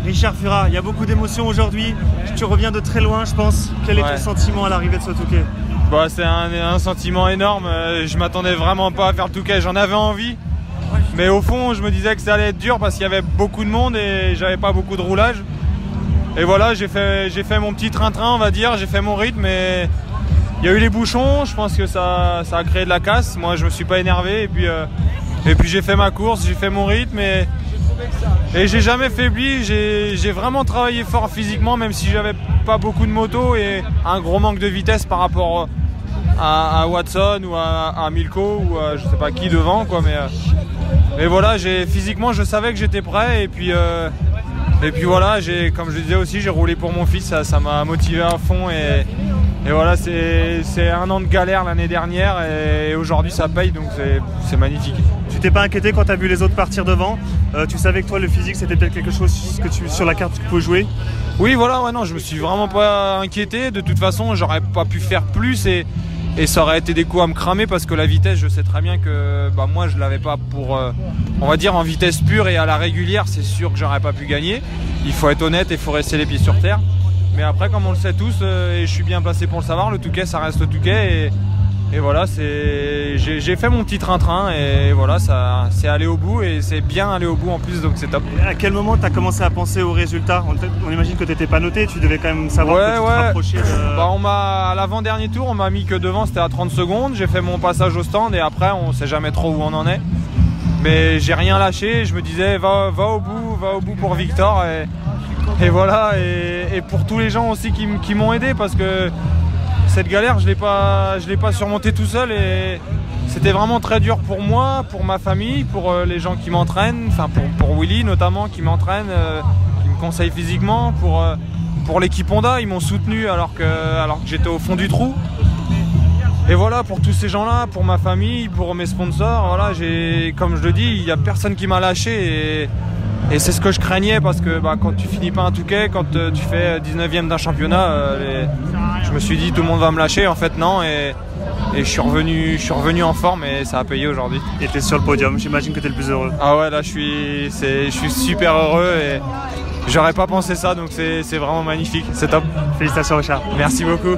Richard Fura, il y a beaucoup d'émotions aujourd'hui. Tu reviens de très loin, je pense. Quel est ton sentiment à l'arrivée de ce Touquet? Bah, c'est un sentiment énorme. Je m'attendais vraiment pas à faire le Touquet. J'en avais envie. Mais au fond, je me disais que ça allait être dur parce qu'il y avait beaucoup de monde et j'avais pas beaucoup de roulage. Et voilà, j'ai fait mon petit train-train, on va dire. J'ai fait mon rythme et il y a eu les bouchons. Je pense que ça a créé de la casse. Moi, je me suis pas énervé. Et puis j'ai fait ma course, j'ai fait mon rythme et j'ai jamais faibli. J'ai vraiment travaillé fort physiquement, même si j'avais pas beaucoup de moto et un gros manque de vitesse par rapport à Watson ou à Milko ou à je sais pas qui devant, quoi. Mais voilà, physiquement je savais que j'étais prêt et puis voilà, comme je le disais aussi, j'ai roulé pour mon fils, ça m'a motivé à fond et voilà, c'est un an de galère l'année dernière et aujourd'hui ça paye, donc c'est magnifique. Tu t'es pas inquiété quand tu as vu les autres partir devant? Tu savais que toi le physique c'était peut-être quelque chose sur la carte que tu pouvais jouer? Oui voilà, ouais, non, je me suis vraiment pas inquiété. De toute façon j'aurais pas pu faire plus et ça aurait été des coups à me cramer parce que la vitesse, je sais très bien que moi je l'avais pas pour, on va dire en vitesse pure et à la régulière, c'est sûr que j'aurais pas pu gagner. Il faut être honnête et il faut rester les pieds sur terre. Mais après, comme on le sait tous, et je suis bien placé pour le savoir, le Touquet ça reste le Touquet et voilà, j'ai fait mon petit train-train et voilà, c'est allé au bout et c'est bien allé au bout en plus, donc c'est top. À quel moment tu as commencé à penser aux résultats? On imagine que tu n'étais pas noté, tu devais quand même savoir que tu te rapprochais de... à l'avant-dernier tour, on m'a mis que devant, c'était à 30 secondes, j'ai fait mon passage au stand et après on sait jamais trop où on en est. Mais j'ai rien lâché, je me disais va au bout pour Victor et voilà, et pour tous les gens aussi qui m'ont aidé parce que cette galère, je l'ai pas surmontée tout seul et c'était vraiment très dur pour moi, pour ma famille, pour les gens qui m'entraînent, enfin pour Willy notamment qui m'entraîne, qui me conseille physiquement, pour l'équipe Honda, ils m'ont soutenu alors que j'étais au fond du trou. Et voilà, pour tous ces gens-là, pour ma famille, pour mes sponsors, voilà, comme je le dis, il n'y a personne qui m'a lâché et c'est ce que je craignais parce que quand tu finis pas un Touquet, quand tu fais 19e d'un championnat, je me suis dit tout le monde va me lâcher, en fait non, et je suis revenu en forme et ça a payé aujourd'hui. Et tu es sur le podium, j'imagine que tu es le plus heureux. Ah ouais, là je suis super heureux et j'aurais pas pensé ça, donc c'est vraiment magnifique, c'est top. Félicitations Richard. Merci beaucoup.